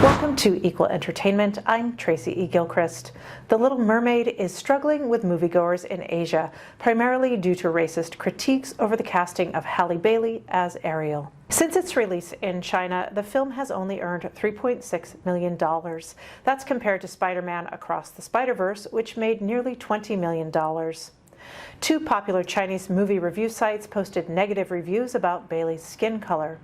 Welcome to Equal Entertainment. I'm Tracy E. Gilchrist. The Little Mermaid is struggling with moviegoers in Asia, primarily due to racist critiques over the casting of Halle Bailey as Ariel. Since its release in China, the film has only earned $3.6 million. That's compared to Spider-Man Across the Spider-Verse, which made nearly $20 million. Two popular Chinese movie review sites posted negative reviews about Bailey's skin color.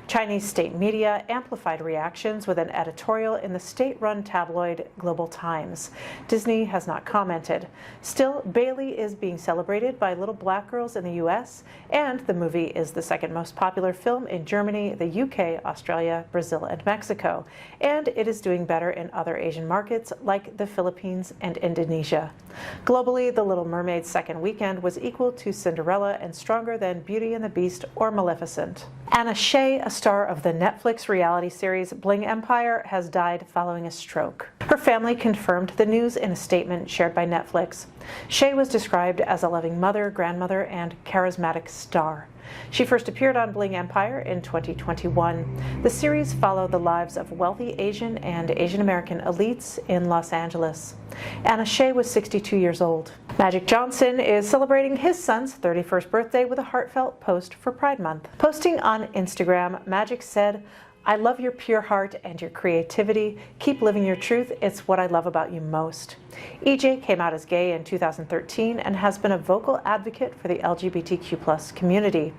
Chinese state media amplified reactions with an editorial in the state-run tabloid Global Times. Disney has not commented. Still, Bailey is being celebrated by little black girls in the U.S., and the movie is the second most popular film in Germany, the U.K., Australia, Brazil, and Mexico, and it is doing better in other Asian markets like the Philippines and Indonesia. Globally, The Little Mermaid's second weekend was equal to Cinderella and stronger than Beauty and the Beast or Maleficent. Shay, a star of the Netflix reality series Bling Empire, has died following a stroke. Her family confirmed the news in a statement shared by Netflix. Shay was described as a loving mother, grandmother, and charismatic star. She first appeared on Bling Empire in 2021. The series followed the lives of wealthy Asian and Asian American elites in Los Angeles. Shay was 62 years old. Magic Johnson is celebrating his son's 31st birthday with a heartfelt post for Pride Month. Posting on Instagram, Magic said, "I love your pure heart and your creativity. Keep living your truth. It's what I love about you most." EJ came out as gay in 2013 and has been a vocal advocate for the LGBTQ+ community.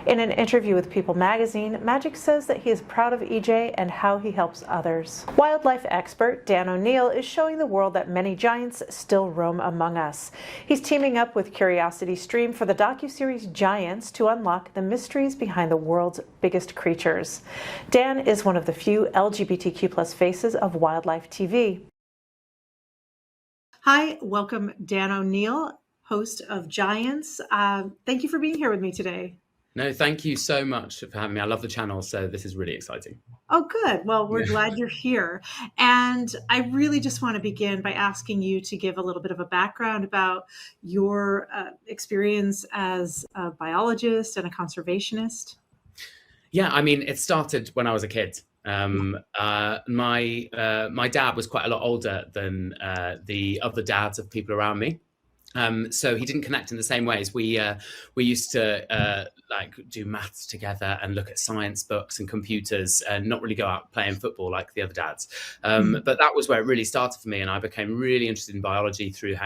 In an interview with People magazine, Magic says that he is proud of EJ and how he helps others. Wildlife expert Dan O'Neill is showing the world that many giants still roam among us. He's teaming up with CuriosityStream for the docuseries Giants to unlock the mysteries behind the world's biggest creatures. Dan is one of the few LGBTQ+ faces of wildlife TV. Hi, welcome Dan O'Neill, host of Giants. Thank you for being here with me today. No, thank you so much for having me. I love the channel, so this is really exciting. Oh, good. Well, we're glad you're here. And I really just want to begin by asking you to give a little bit of a background about your experience as a biologist and a conservationist. Yeah, I mean, it started when I was a kid. My dad was quite a lot older than the other dads of people around me. So he didn't connect in the same ways. We used to do maths together and look at science books and computers and not really go out playing football like the other dads. But that was where it really started for me, and I became really interested in biology through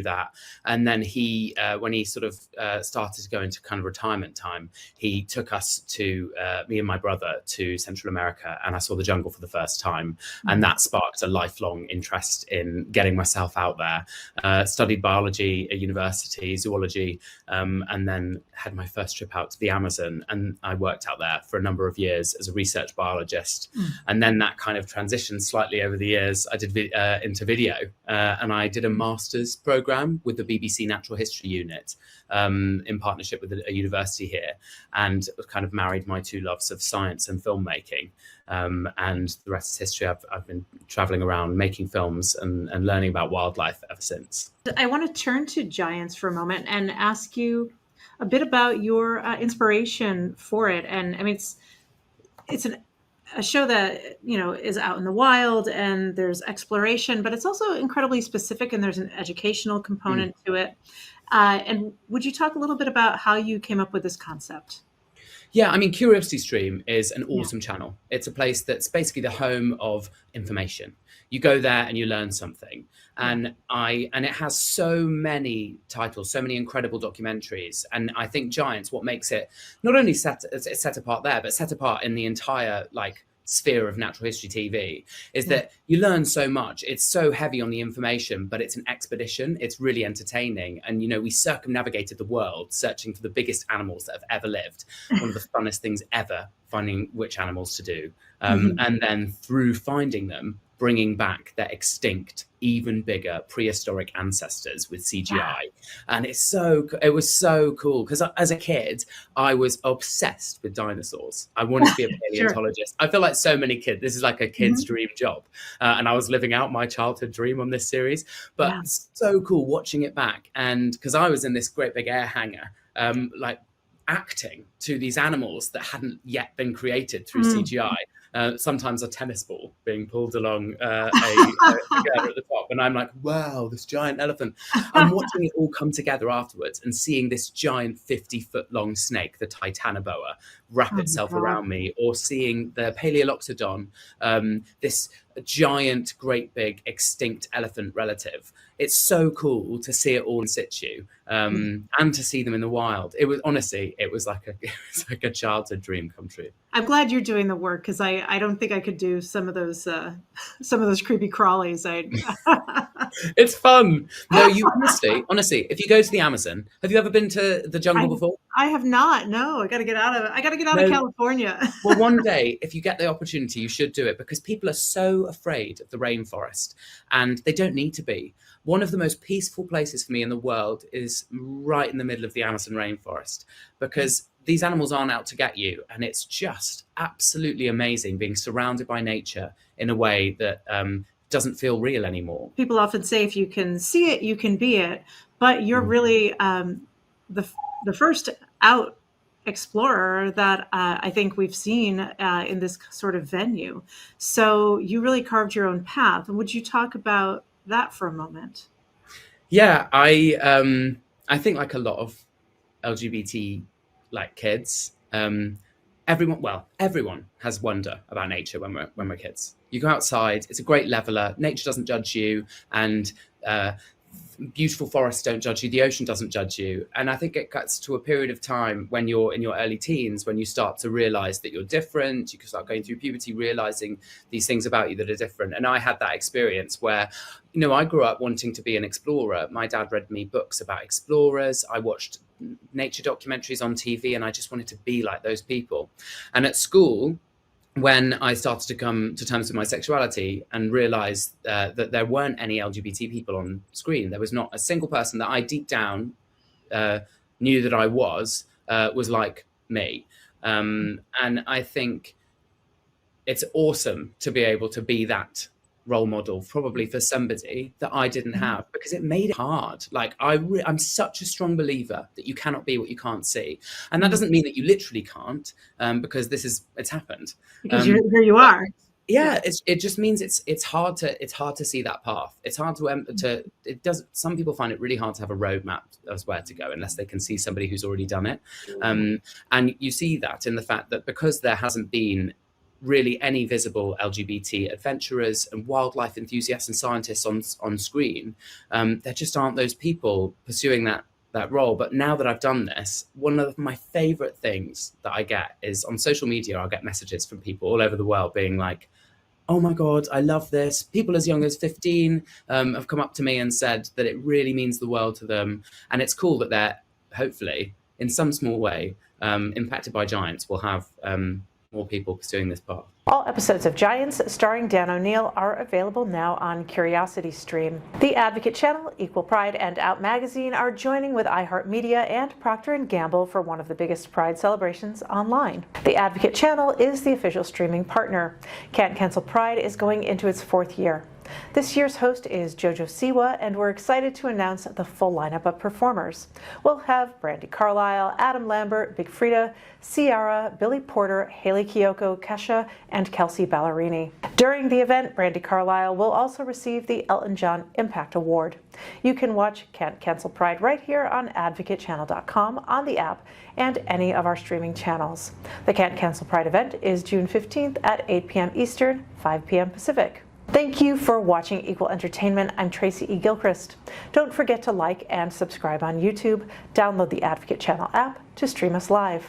that. And then he, when he sort of started to go into kind of retirement time, he took us to me and my brother to Central America, and I saw the jungle for the first time, and that sparked a lifelong interest in getting myself out there. Studied biology at university, zoology, and then had my first trip out to the Amazon, and I worked out there for a number of years as a research biologist. And then that kind of transitioned slightly over the years. I did into video, and I did a master's program with the BBC Natural History Unit in partnership with a university here, and kind of married my two loves of science and filmmaking. And the rest is history. I've been traveling around making films and learning about wildlife ever since. I want to turn to Giants for a moment and ask you a bit about your inspiration for it. And I mean, it's a show that, you know, is out in the wild and there's exploration, but it's also incredibly specific and there's an educational component to it. And would you talk a little bit about how you came up with this concept? Yeah, I mean, CuriosityStream is an awesome channel. It's a place that's basically the home of information. You go there and you learn something. And it has so many titles, so many incredible documentaries. And I think Giants, what makes it not only set apart there, but set apart in the entire sphere of natural history TV, is that you learn so much. It's so heavy on the information, but it's an expedition. It's really entertaining. And, you know, we circumnavigated the world searching for the biggest animals that have ever lived. One of the funnest things ever, finding which animals to do. And then through finding them, bringing back their extinct, even bigger prehistoric ancestors with CGI. And it was so cool because as a kid, I was obsessed with dinosaurs. I wanted to be a paleontologist. I feel like so many kids, this is like a kid's dream job. And I was living out my childhood dream on this series, but it's so cool watching it back. And because I was in this great big air hangar, acting to these animals that hadn't yet been created through CGI. sometimes a tennis ball being pulled along a figure at the top. And I'm like, wow, this giant elephant. I'm watching it all come together afterwards and seeing this giant 50-foot long snake, the Titanoboa, wrap itself around me, or seeing the Paleoloxodon, this giant, great big extinct elephant relative. It's so cool to see it all in situ, and to see them in the wild. It was honestly, it was like a childhood dream come true. I'm glad you're doing the work, because I don't think I could do some of those creepy crawlies. It's fun. No, you honestly, if you go to the Amazon, have you ever been to the jungle before? I have not. No, I got to get out of California. Well, one day, if you get the opportunity, you should do it, because people are so afraid of the rainforest, and they don't need to be. One of the most peaceful places for me in the world is right in the middle of the Amazon rainforest, because these animals aren't out to get you. And it's just absolutely amazing being surrounded by nature in a way that doesn't feel real anymore. People often say, if you can see it, you can be it. But you're really the first out explorer that I think we've seen in this sort of venue. So you really carved your own path. Would you talk about that for a moment? Yeah, I think, like a lot of LGBT kids, everyone has wonder about nature when we're kids. You go outside, it's a great leveler. Nature doesn't judge you, and beautiful forests don't judge you. The ocean doesn't judge you. And I think it gets to a period of time when you're in your early teens, when you start to realize that you're different. You can start going through puberty, realizing these things about you that are different. And I had that experience where, I grew up wanting to be an explorer. My dad read me books about explorers. I watched nature documentaries on TV, and I just wanted to be like those people. And at school, when I started to come to terms with my sexuality and realized that there weren't any LGBT people on screen, there was not a single person that I deep down knew that I was like me. And I think it's awesome to be able to be that role model, probably for somebody that I didn't have, because it made it hard. I'm such a strong believer that you cannot be what you can't see. And that doesn't mean that you literally can't, because it's happened. Because here you are. Yeah, it just means it's hard to see that path. It's hard some people find it really hard to have a roadmap as where to go unless they can see somebody who's already done it. And you see that in the fact that because there hasn't been really any visible LGBT adventurers and wildlife enthusiasts and scientists on screen, there just aren't those people pursuing that role. But now that I've done this, one of my favorite things that I get is on social media. I'll get messages from people all over the world being like, oh my God, I love this. People as young as 15 have come up to me and said that it really means the world to them. And it's cool that they're hopefully in some small way impacted by giants will have more people pursuing this path. All episodes of Giants starring Dan O'Neill are available now on CuriosityStream. The Advocate Channel, Equal Pride, and Out Magazine are joining with iHeartMedia and Procter & Gamble for one of the biggest Pride celebrations online. The Advocate Channel is the official streaming partner. Can't Cancel Pride is going into its 4th year. This year's host is Jojo Siwa, and we're excited to announce the full lineup of performers. We'll have Brandi Carlile, Adam Lambert, Big Frida, Ciara, Billy Porter, Haley Kiyoko, Kesha, and Kelsey Ballerini. During the event, Brandi Carlile will also receive the Elton John Impact Award. You can watch Can't Cancel Pride right here on advocatechannel.com, on the app, and any of our streaming channels. The Can't Cancel Pride event is June 15th at 8 p.m. Eastern, 5 p.m. Pacific. Thank you for watching Equal Entertainment. I'm Tracy E. Gilchrist. Don't forget to like and subscribe on YouTube. Download the Advocate Channel app to stream us live.